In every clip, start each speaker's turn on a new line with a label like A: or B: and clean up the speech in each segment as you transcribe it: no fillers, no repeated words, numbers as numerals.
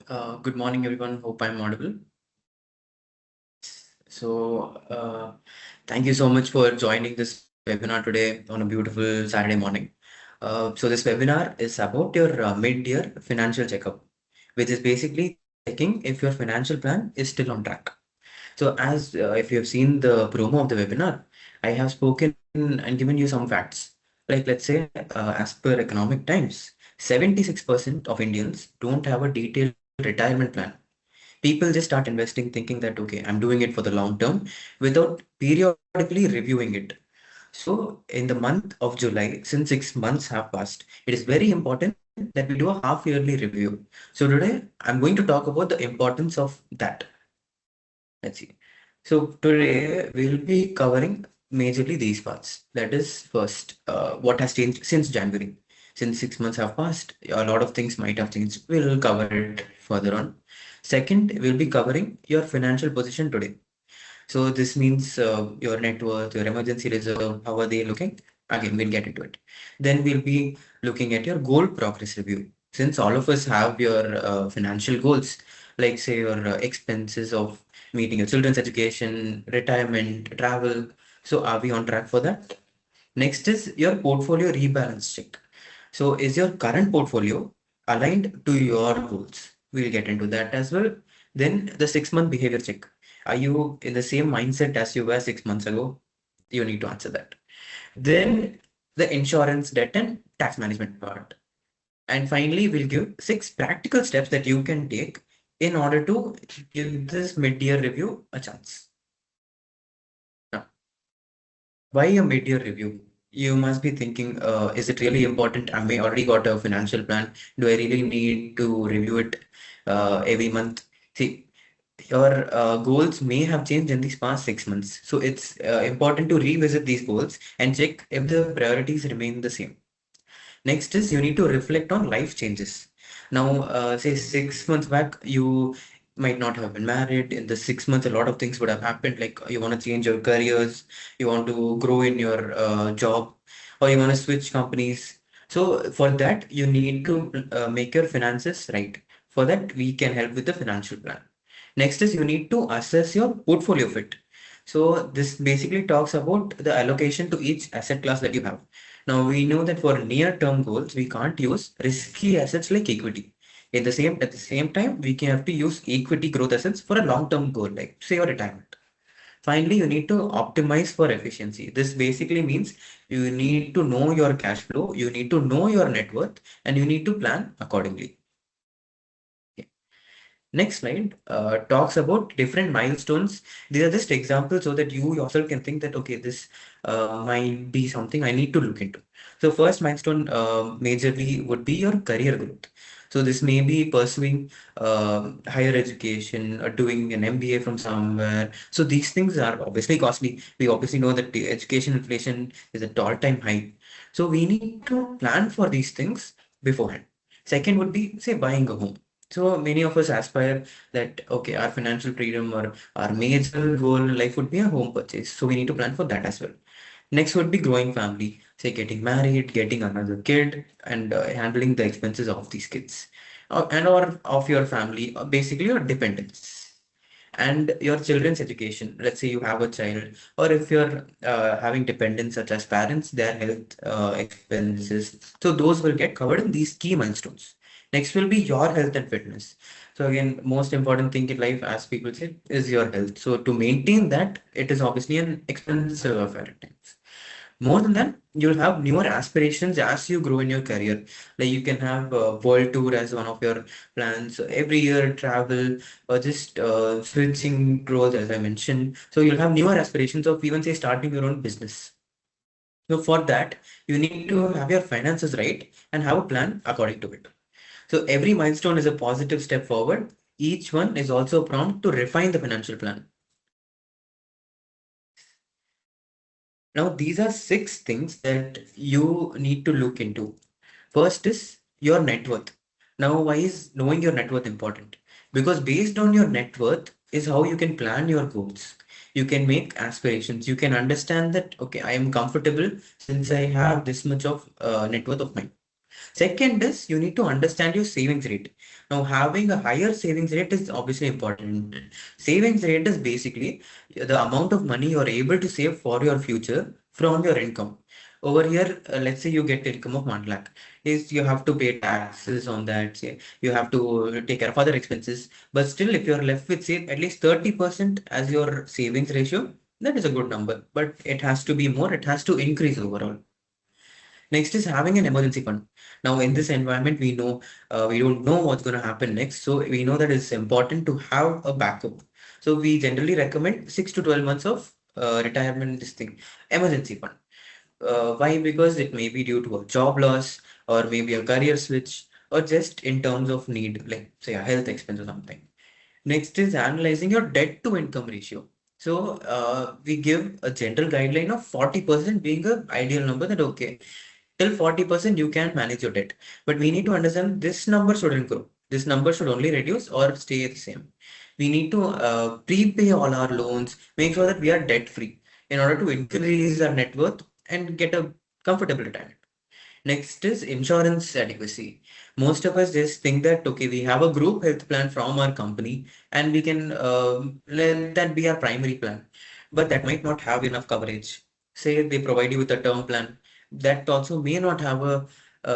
A: Good morning, everyone. Hope I'm audible. So, thank you so much for joining this webinar today on a beautiful Saturday morning. So, this webinar is about your mid-year financial checkup, which is basically checking if your financial plan is still on track. So, as if you have seen the promo of the webinar, I have spoken and given you some facts. Like, let's say, as per Economic Times, 76% of Indians don't have a detailed retirement plan. People just start investing thinking that, okay, I'm doing it for the long term without periodically reviewing it. So, in the month of July, since 6 months have passed, it is very important that we do a half yearly review. So, today I'm going to talk about the importance of that. Let's see. So, today we'll be covering majorly these parts. That is, first, what has changed since January. Since 6 months have passed, a lot of things might have changed. We'll cover it further on. Second, we'll be covering your financial position today. So this means your net worth, your emergency reserve, how are they looking? Again, we'll get into it. Then we'll be looking at your goal progress review. Since all of us have your financial goals, like say your expenses of meeting your children's education, retirement, travel. So are we on track for that? Next is your portfolio rebalance check. So is your current portfolio aligned to your goals? We'll get into that as well. Then the 6 month behavior check. Are you in the same mindset as you were 6 months ago? You need to answer that. Then the insurance, debt, and tax management part. And finally, we'll give 6 practical steps that you can take in order to give this mid-year review a chance. Now, why a mid-year review? You must be thinking, is it really important? I may already got a financial plan. Do I really need to review it every month? See, your goals may have changed in these past 6 months. So it's important to revisit these goals and check if the priorities remain the same. Next is you need to reflect on life changes. Now, say 6 months back, you might not have been married. In the 6 months, a lot of things would have happened. Like you want to change your careers, you want to grow in your job, or you want to switch companies. So for that, you need to make your finances right. For that, we can help with the financial plan. Next is you need to assess your portfolio fit. So this basically talks about the allocation to each asset class that you have. Now we know that for near-term goals, we can't use risky assets like equity. At the same time, we can have to use equity growth assets for a long-term goal, like say your retirement. Finally, you need to optimize for efficiency. This basically means you need to know your cash flow, you need to know your net worth, and you need to plan accordingly. Okay. Next slide talks about different milestones. These are just examples so that you yourself can think that, okay, this might be something I need to look into. So first milestone majorly would be your career growth. So this may be pursuing higher education or doing an MBA from somewhere. So these things are obviously costly. We obviously know that the education inflation is at all-time high. So we need to plan for these things beforehand. Second would be, say, buying a home. So many of us aspire that, okay, our financial freedom or our major goal in life would be a home purchase. So we need to plan for that as well. Next would be growing family, say getting married, getting another kid, and handling the expenses of these kids, and or of your family, basically your dependents, and your children's education. Let's say you have a child, or if you're having dependents such as parents, their health expenses. So those will get covered in these key milestones. Next will be your health and fitness. So again, most important thing in life, as people say, is your health. So to maintain that, it is obviously an expensive affair at times. More than that, you'll have newer aspirations as you grow in your career. Like you can have a world tour as one of your plans. Every year travel or just switching roles, as I mentioned. So you'll have newer aspirations of even say starting your own business. So for that, you need to have your finances right and have a plan according to it. So every milestone is a positive step forward. Each one is also a prompt to refine the financial plan. Now, these are 6 things that you need to look into. First is your net worth. Now, why is knowing your net worth important? Because based on your net worth is how you can plan your goals. You can make aspirations. You can understand that, okay, I am comfortable since I have this much of net worth of mine. Second is you need to understand your savings rate. Now, having a higher savings rate is obviously important. Savings rate is basically the amount of money you're able to save for your future from your income. Over here, let's say you get income of 1 lakh. Is you have to pay taxes on that. Say you have to take care of other expenses. But still, if you're left with say at least 30% as your savings ratio, that is a good number. But it has to be more. It has to increase overall. Next is having an emergency fund. Now, in this environment, we don't know what's going to happen next, so we know that it's important to have a backup. So we generally recommend 6 to 12 months of retirement. This thing, emergency fund. Why? Because it may be due to a job loss, or maybe a career switch, or just in terms of need, like say a health expense or something. Next is analyzing your debt to income ratio. So we give a general guideline of 40% being a ideal number, that okay, till 40% you can manage your debt. But we need to understand this number shouldn't grow. This number should only reduce or stay the same. We need to prepay all our loans, make sure that we are debt free in order to increase our net worth and get a comfortable retirement. Next is insurance adequacy. Most of us just think that, okay, we have a group health plan from our company and we can let that be our primary plan. But that might not have enough coverage. Say they provide you with a term plan, that also may not have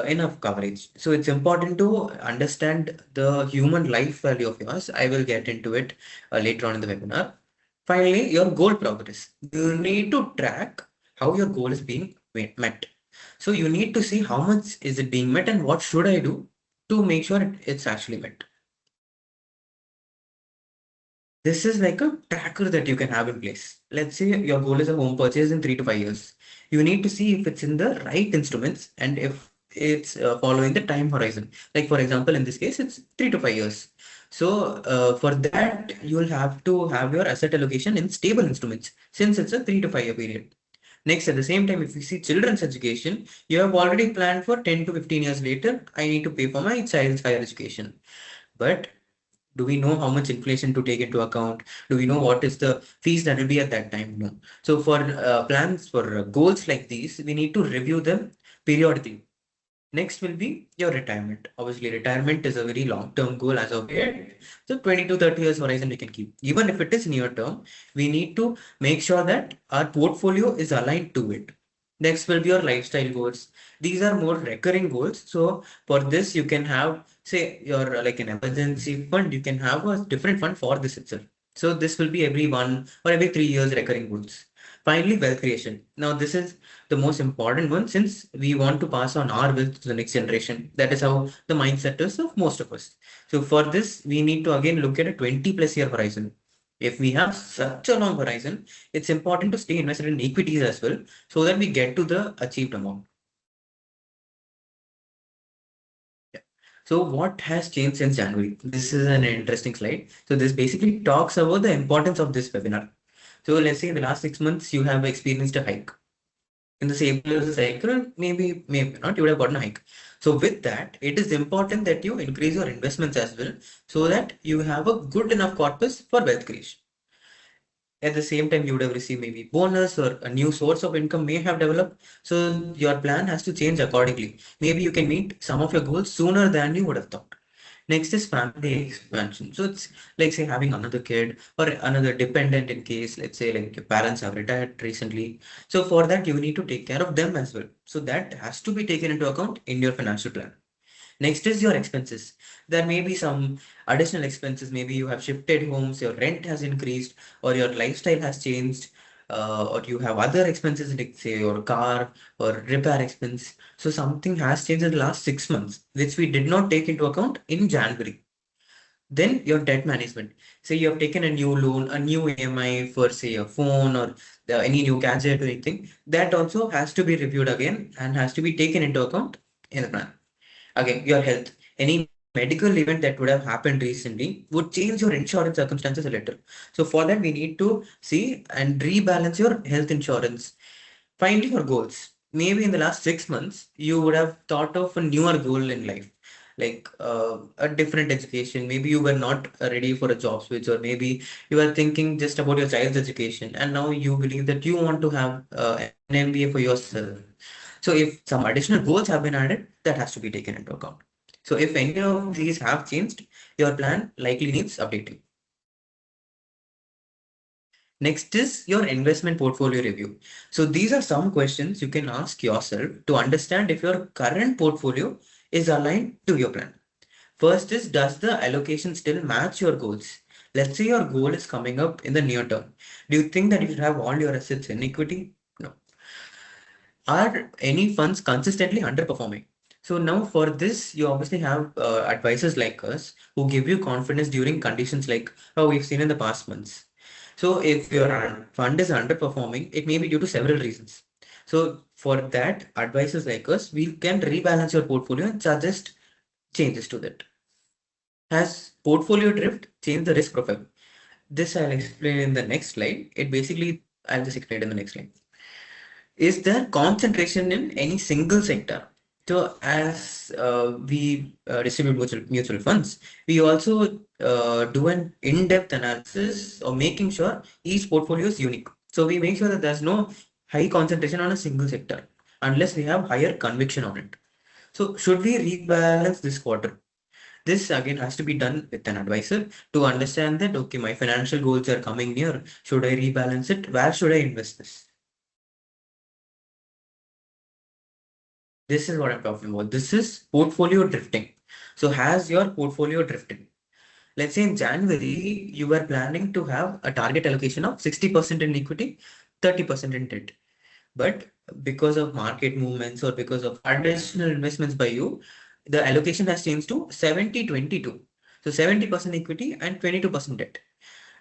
A: enough coverage. So it's important to understand the human life value of yours. I will get into it later on in the webinar. Finally, your goal progress. You need to track how your goal is being met. So you need to see how much is it being met and what should I do to make sure it's actually met. This is like a tracker that you can have in place. Let's say your goal is a home purchase in 3 to 5 years. You need to see if it's in the right instruments and if it's following the time horizon. Like for example, in this case, it's 3 to 5 years. So for that, you'll have to have your asset allocation in stable instruments since it's a 3 to 5 year period. Next, at the same time, if you see children's education, you have already planned for 10 to 15 years later, I need to pay for my child's higher education. But do we know how much inflation to take into account? Do we know what is the fees that will be at that time? No. So for plans for goals like these, we need to review them periodically. Next will be your retirement. Obviously, retirement is a very long-term goal as of yet. So 20 to 30 years horizon we can keep. Even if it is near term, we need to make sure that our portfolio is aligned to it. Next will be your lifestyle goals. These are more recurring goals. So for this, you can have, say, your like an emergency fund, you can have a different fund for this itself. So this will be every 1 or every 3 years recurring goals. Finally, wealth creation. Now, this is the most important one since we want to pass on our wealth to the next generation. That is how the mindset is of most of us. So for this, we need to again look at a 20 plus year horizon. If we have such a long horizon, it's important to stay invested in equities as well so that we get to the achieved amount. Yeah. So what has changed since January? This is an interesting slide. So this basically talks about the importance of this webinar. So let's say in the last 6 months, you have experienced a hike. In the same cycle, maybe not, you would have gotten a hike. So with that, it is important that you increase your investments as well so that you have a good enough corpus for wealth creation. At the same time, you would have received maybe bonus or a new source of income may have developed. So your plan has to change accordingly. Maybe you can meet some of your goals sooner than you would have thought. Next is family expansion. So it's like say having another kid or another dependent in case, let's say like your parents have retired recently. So for that, you need to take care of them as well. So that has to be taken into account in your financial plan. Next is your expenses. There may be some additional expenses. Maybe you have shifted homes, your rent has increased, or your lifestyle has changed, or you have other expenses like say your car or repair expense. So something has changed in the last 6 months, which we did not take into account in January. Then your debt management. Say you have taken a new loan, a new EMI for say a phone or any new gadget or anything. That also has to be reviewed again and has to be taken into account in the plan. Again, your health. Any medical event that would have happened recently would change your insurance circumstances a little. So for that, we need to see and rebalance your health insurance. Finally, your goals. Maybe in the last 6 months, you would have thought of a newer goal in life, like a different education. Maybe you were not ready for a job switch, or maybe you were thinking just about your child's education, and now you believe that you want to have an MBA for yourself. So if some additional goals have been added, that has to be taken into account. So if any of these have changed, your plan likely needs updating. Next is your investment portfolio review. So these are some questions you can ask yourself to understand if your current portfolio is aligned to your plan. First is, does the allocation still match your goals? Let's say your goal is coming up in the near term. Do you think that you should have all your assets in equity? No. Are any funds consistently underperforming? So now for this, you obviously have advisors like us who give you confidence during conditions like how we've seen in the past months. So if your fund is underperforming, it may be due to several reasons. So for that, advisors like us, we can rebalance your portfolio and suggest changes to that. Has portfolio drift changed the risk profile? This I'll explain in the next slide. I'll just explain it in the next slide. Is there concentration in any single sector? So as we distribute mutual funds, we also do an in-depth analysis of making sure each portfolio is unique. So we make sure that there's no high concentration on a single sector unless we have higher conviction on it. So should we rebalance this quarter? This again has to be done with an advisor to understand that, okay, my financial goals are coming near. Should I rebalance it? Where should I invest this? This is what I'm talking about. This is portfolio drifting. So has your portfolio drifted? Let's say in January, you were planning to have a target allocation of 60% in equity, 30% in debt. But because of market movements or because of additional investments by you, the allocation has changed to 70-22. So 70% equity and 22% debt.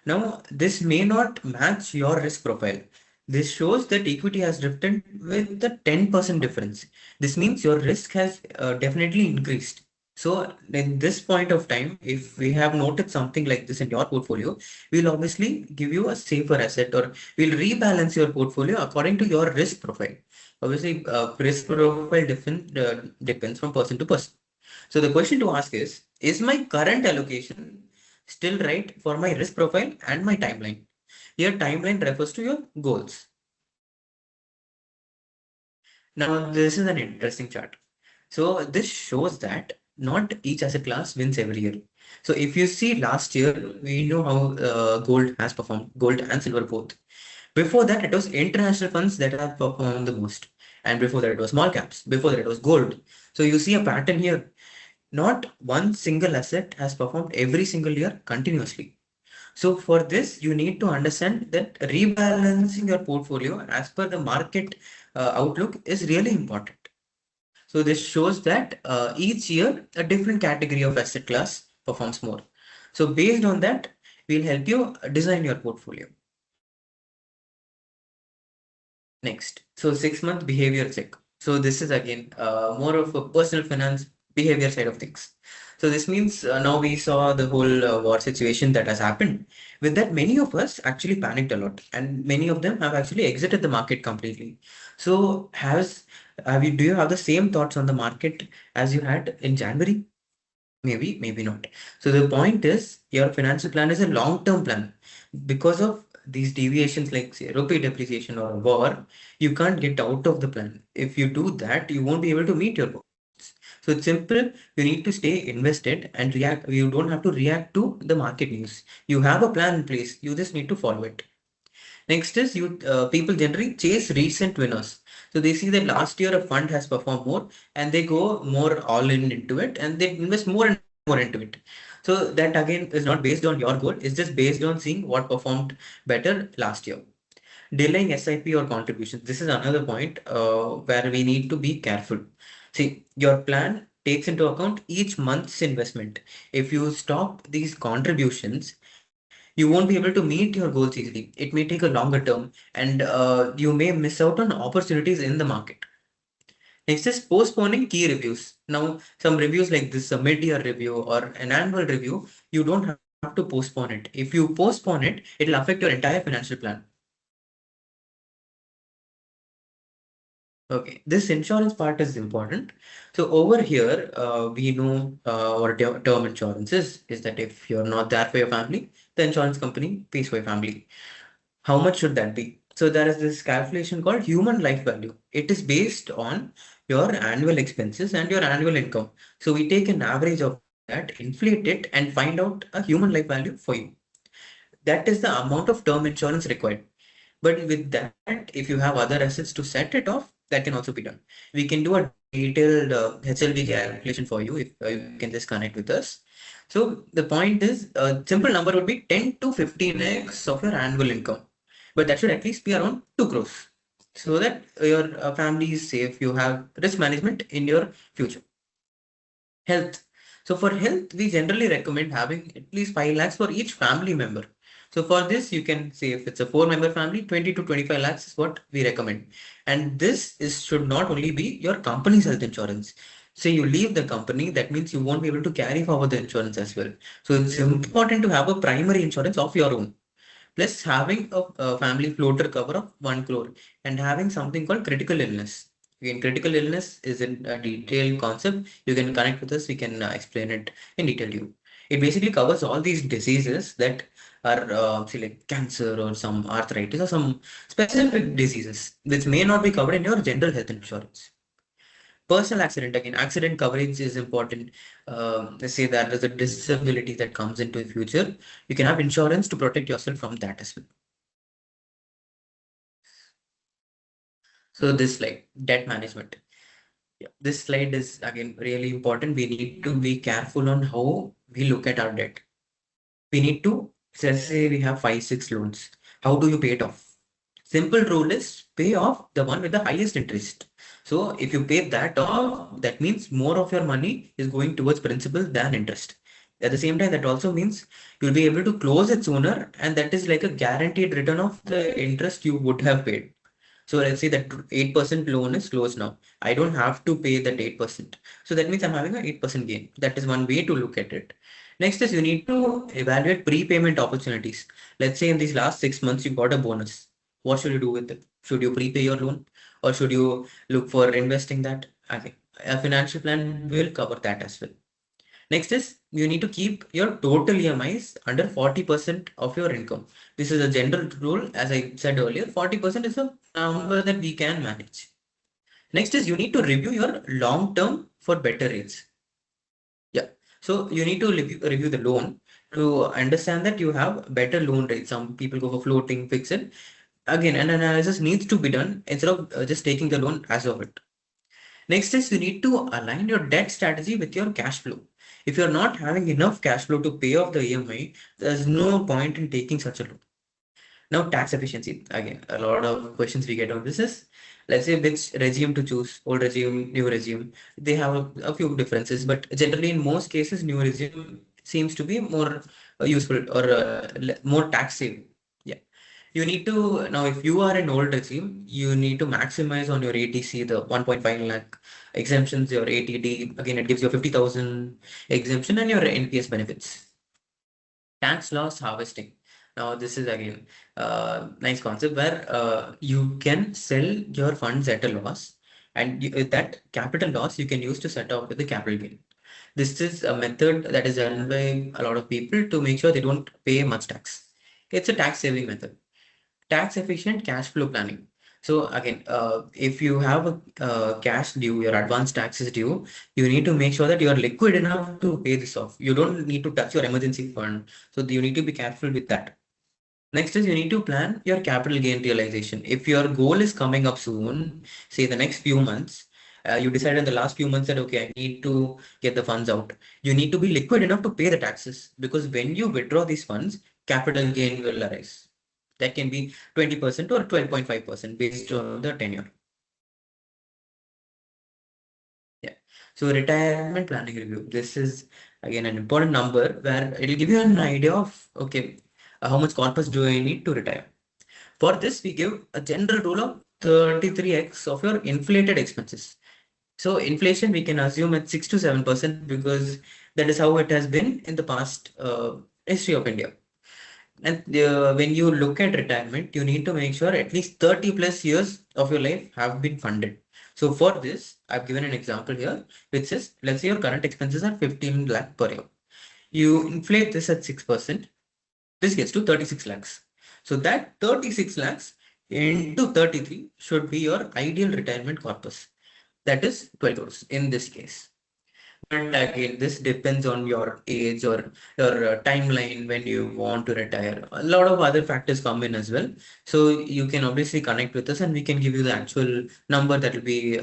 A: Now, this may not match your risk profile. This shows that equity has drifted with the 10% difference. This means your risk has definitely increased. So, in this point of time, if we have noted something like this in your portfolio, we'll obviously give you a safer asset or we'll rebalance your portfolio according to your risk profile. Obviously, risk profile depends from person to person. So, the question to ask is my current allocation still right for my risk profile and my timeline? Your timeline refers to your goals. Now, this is an interesting chart. So this shows that not each asset class wins every year. So if you see last year, we know how gold has performed, gold and silver both. Before that, it was international funds that have performed the most. And before that, it was small caps. Before that, it was gold. So you see a pattern here. Not one single asset has performed every single year continuously. So for this, you need to understand that rebalancing your portfolio as per the market outlook is really important. So this shows that each year a different category of asset class performs more. So based on that, we'll help you design your portfolio. Next, so 6 month behavior check. So this is again more of a personal finance behavior side of things. So this means now we saw the whole war situation that has happened. With that, many of us actually panicked a lot, and many of them have actually exited the market completely. So do you have the same thoughts on the market as you had in January? Maybe, maybe not. So the point is, your financial plan is a long-term plan. Because of these deviations like say rupee depreciation or a war, you can't get out of the plan. If you do that, you won't be able to meet your goals. So it's simple. You need to stay invested and react. You don't have to react to the market news. You have a plan in place. You just need to follow it. Next is people generally chase recent winners. So they see that last year a fund has performed more and they go more all in into it and they invest more and more into it. So that again is not based on your goal. It's just based on seeing what performed better last year. Delaying SIP or contributions. This is another point where we need to be careful. See, your plan takes into account each month's investment. If you stop these contributions, you won't be able to meet your goals easily. It may take a longer term and you may miss out on opportunities in the market. Next is postponing key reviews. Now, some reviews like this, a mid-year review or an annual review, you don't have to postpone it. If you postpone it, it'll affect your entire financial plan. Okay, this insurance part is important. So over here, we know what term insurance is that if you're not there for your family, the insurance company pays for your family. How much should that be? So there is this calculation called human life value. It is based on your annual expenses and your annual income. So we take an average of that, inflate it, and find out a human life value for you. That is the amount of term insurance required. But with that, if you have other assets to set it off, that can also be done. We can do a detailed HLV calculation for you if you can just connect with us. So the point is, a simple number would be 10 to 15x of your annual income. But that should at least be around 2 crores. So that your family is safe, you have risk management in your future. Health. So for health, we generally recommend having at least 5 lakhs for each family member. So for this, you can say if it's a 4-member family, 20 to 25 lakhs is what we recommend. And this is should not only be your company's health insurance. Say you leave the company, that means you won't be able to carry forward the insurance as well. So it's important to have a primary insurance of your own. Plus having a family floater cover of 1 crore and having something called critical illness. Again, critical illness is a detailed concept. You can connect with us. We can explain it in detail to you. It basically covers all these diseases that are, say, like cancer or some arthritis or some specific diseases, which may not be covered in your general health insurance. Personal accident, again, accident coverage is important. Let's say that there's a disability that comes into the future. You can have insurance to protect yourself from that as well. So this slide, debt management. Yeah, this slide is again really important. We need to be careful on how we look at our debt. We need to, let's say we have 5, 6 loans. How do you pay it off? Simple rule is pay off the one with the highest interest. So if you pay that off, that means more of your money is going towards principal than interest. At the same time, that also means you'll be able to close it sooner, and that is like a guaranteed return of the interest you would have paid. So let's say that 8% loan is closed now. I don't have to pay that 8%. So that means I'm having an 8% gain. That is one way to look at it. Next is you need to evaluate prepayment opportunities. Let's say in these last 6 months you got a bonus. What should you do with it? Should you prepay your loan or should you look for investing that? Okay. A financial plan will cover that as well. Next is you need to keep your total EMIs under 40% of your income. This is a general rule. As I said earlier, 40% is a number that we can manage. Next is you need to review your long term for better rates. Yeah. So you need to review the loan to understand that you have better loan rates. Some people go for floating, fixed. Again, an analysis needs to be done instead of just taking the loan as of it. Next is you need to align your debt strategy with your cash flow. If you're not having enough cash flow to pay off the EMI, there's no point in taking such a loan. Now, tax efficiency. Again, a lot of questions we get on this is, let's say which regime to choose, old regime, new regime. They have a few differences, but generally in most cases, new regime seems to be more useful or more tax saving. Yeah. You need to, now if you are an old regime, you need to maximize on your ATC, the 1.5 lakh exemptions, your ATD. Again, it gives you a 50,000 exemption and your NPS benefits. Tax loss harvesting. Now, this is again nice concept where you can sell your funds at a loss, and that capital loss you can use to set off with the capital gain. This is a method that is done by a lot of people to make sure they don't pay much tax. It's a tax saving method. Tax efficient cash flow planning. So again, if you have a cash due, your advance tax is due, you need to make sure that you are liquid enough to pay this off. You don't need to touch your emergency fund. So you need to be careful with that. Next is you need to plan your capital gain realization. If your goal is coming up soon, say the next few months, you decide in the last few months that, okay, I need to get the funds out. You need to be liquid enough to pay the taxes because when you withdraw these funds, capital gain will arise. That can be 20% or 12.5% based on the tenure. Yeah. So retirement planning review. This is again an important number where it will give you an idea of, okay, how much corpus do I need to retire? For this, we give a general rule of 33x of your inflated expenses. So inflation, we can assume at 6 to 7% because that is how it has been in the past history of India. And when you look at retirement, you need to make sure at least 30 plus years of your life have been funded. So for this, I've given an example here, which is, let's say your current expenses are 15 lakh per year. You inflate this at 6%, this gets to 36 lakhs. So that 36 lakhs into 33 should be your ideal retirement corpus. That is 12 crores in this case. But again, this depends on your age or your timeline when you want to retire. A lot of other factors come in as well. So you can obviously connect with us and we can give you the actual number that will be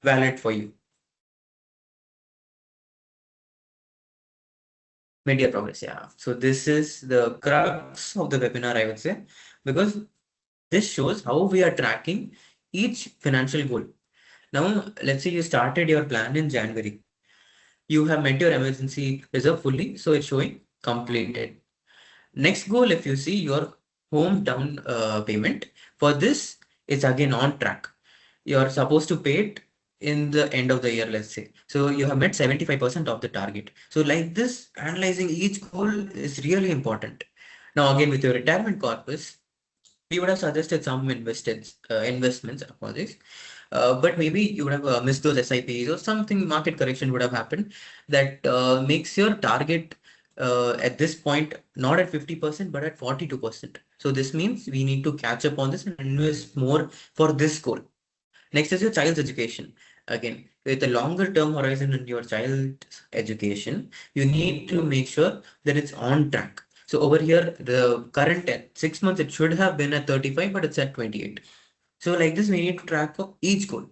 A: valid for you. Mid-year progress, yeah. So this is the crux of the webinar, I would say, because this shows how we are tracking each financial goal. Now, let's say you started your plan in January. You have met your emergency reserve fully, so it's showing completed. Next goal, if you see your home down payment, for this, it's again on track. You're supposed to pay it in the end of the year, let's say. So you have met 75% of the target. So like this, analyzing each goal is really important. Now again, with your retirement corpus, we would have suggested some investments, apologies. But maybe you would have missed those SIPs or something market correction would have happened that makes your target at this point not at 50% but at 42%. So this means we need to catch up on this and invest more for this goal. Next is your child's education. Again, with a longer term horizon in your child's education, you need to make sure that it's on track. So over here, the current at 6 months, it should have been at 35, but it's at 28. So like this, we need to track of each goal.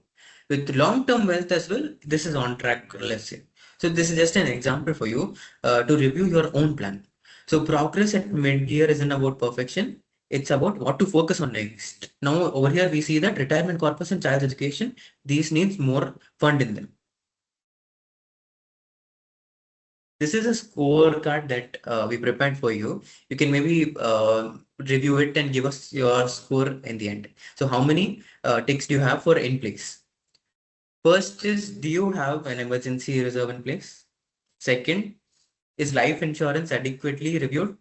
A: With long-term wealth as well, this is on track, let's say. So this is just an example for you to review your own plan. So progress at mid-year isn't about perfection. It's about what to focus on next. Now over here, we see that retirement corpus and child education, these needs more fund in them. This is a scorecard that we prepared for you. You can maybe review it and give us your score in the end. So how many ticks do you have for in place? First is, do you have an emergency reserve in place? Second, is life insurance adequately reviewed?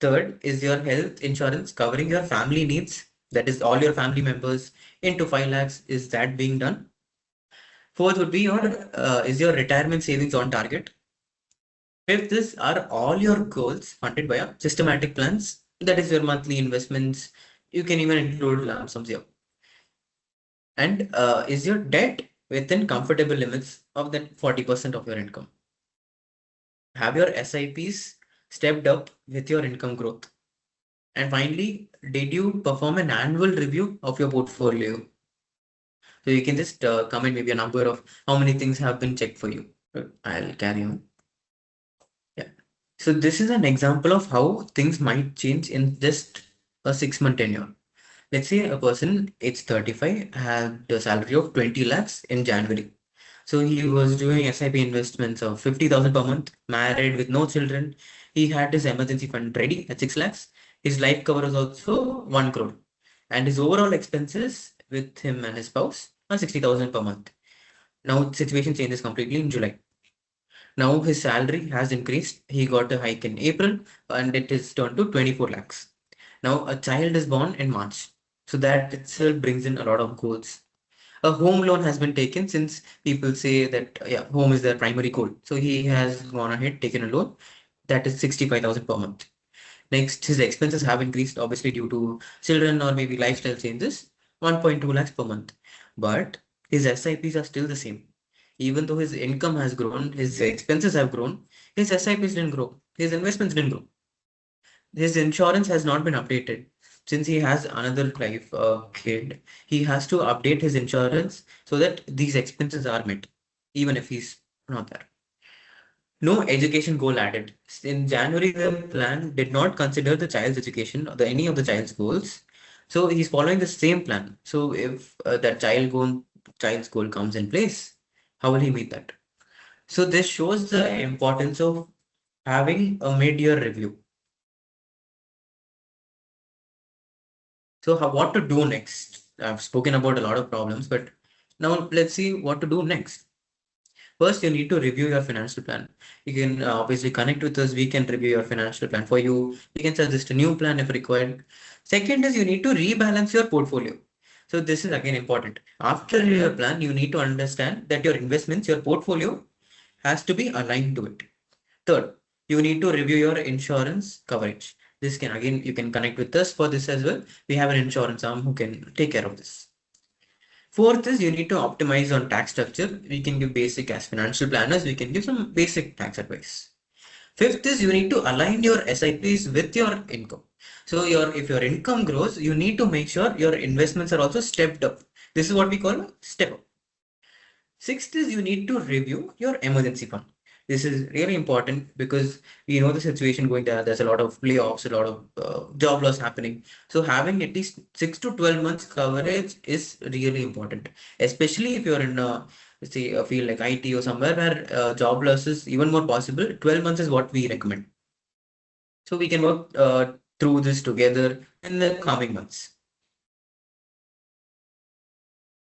A: Third, is your health insurance covering your family needs? That is all your family members into 5 lakhs. Is that being done? Fourth would be is your retirement savings on target? Fifth is, are all your goals funded by systematic plans? That is your monthly investments. You can even include lump sums here. And is your debt within comfortable limits of that 40% of your income? Have your SIPs stepped up with your income growth? And finally, did you perform an annual review of your portfolio? So you can just comment maybe a number of how many things have been checked for you. I'll carry on. Yeah. So this is an example of how things might change in just a 6-month tenure. Let's say a person, age 35, had a salary of 20 lakhs in January. So he was doing SIP investments of 50,000 per month, married with no children. He had his emergency fund ready at 6 lakhs. His life cover was also 1 crore. And his overall expenses with him and his spouse are 60,000 per month. Now situation changes completely in July. Now his salary has increased. He got a hike in April and it is turned to 24 lakhs. Now a child is born in March. So that itself brings in a lot of goals. A home loan has been taken since people say that yeah, home is their primary goal. So he has gone ahead, taken a loan that is 65,000 per month. Next, his expenses have increased obviously due to children or maybe lifestyle changes, 1.2 lakhs per month. But his SIPs are still the same. Even though his income has grown, his expenses have grown, his SIPs didn't grow, his investments didn't grow. His insurance has not been updated. Since he has another life kid, he has to update his insurance so that these expenses are met, even if he's not there. No education goal added. In January, the plan did not consider the child's education or any of the child's goals. So he's following the same plan. So if that child's goal comes in place, how will he meet that? So this shows the importance of having a mid-year review. So what to do next? I've spoken about a lot of problems, but now let's see what to do next. First, you need to review your financial plan. You can obviously connect with us. We can review your financial plan for you. We can suggest a new plan if required. Second is you need to rebalance your portfolio. So this is again important. After your plan, you need to understand that your investments, your portfolio has to be aligned to it. Third, you need to review your insurance coverage. This can again, you can connect with us for this as well. We have an insurance arm who can take care of this. Fourth is you need to optimize on tax structure. We can give basic as financial planners, we can give some basic tax advice. Fifth is you need to align your SIPs with your income. So if your income grows, you need to make sure your investments are also stepped up. This is what we call a step up. Sixth is you need to review your emergency fund. This is really important because we know the situation going there. There's a lot of layoffs, a lot of job loss happening. So having at least 6 to 12 months coverage is really important, especially if you're in say a field like IT or somewhere where job loss is even more possible. 12 months is what we recommend. So we can work through this together in the coming months.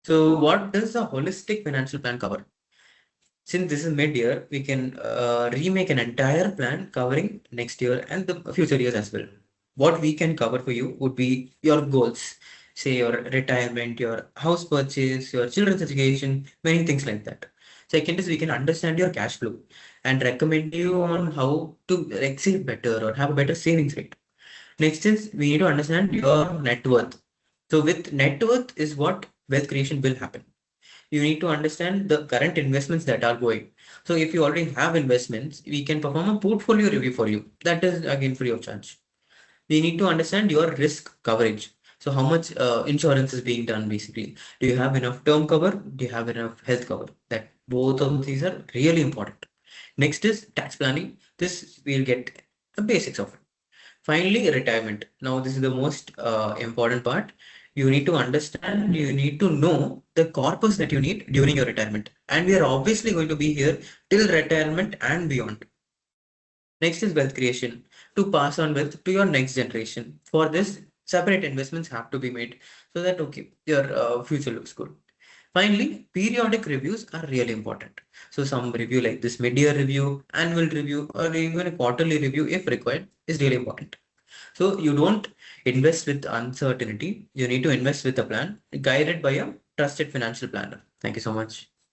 A: So what does a holistic financial plan cover? Since this is mid-year, we can remake an entire plan covering next year and the future years as well. What we can cover for you would be your goals, say your retirement, your house purchase, your children's education, many things like that. Second is we can understand your cash flow and recommend you on how to like save better or have a better savings rate. Next is we need to understand your net worth. So with net worth is what wealth creation will happen. You need to understand the current investments that are going. So if you already have investments, we can perform a portfolio review for you. That is again free of charge. We need to understand your risk coverage. So how much insurance is being done basically? Do you have enough term cover? Do you have enough health cover? That both of these are really important. Next is tax planning. This we'll get the basics of it. Finally, retirement. Now, this is the most important part. You need to understand, you need to know the corpus that you need during your retirement. And we are obviously going to be here till retirement and beyond. Next is wealth creation to pass on wealth to your next generation. For this, separate investments have to be made so that, okay, your future looks good. Finally, periodic reviews are really important. So some review like this mid-year review, annual review, or even a quarterly review if required is really important. So you don't invest with uncertainty. You need to invest with a plan guided by a trusted financial planner. Thank you so much.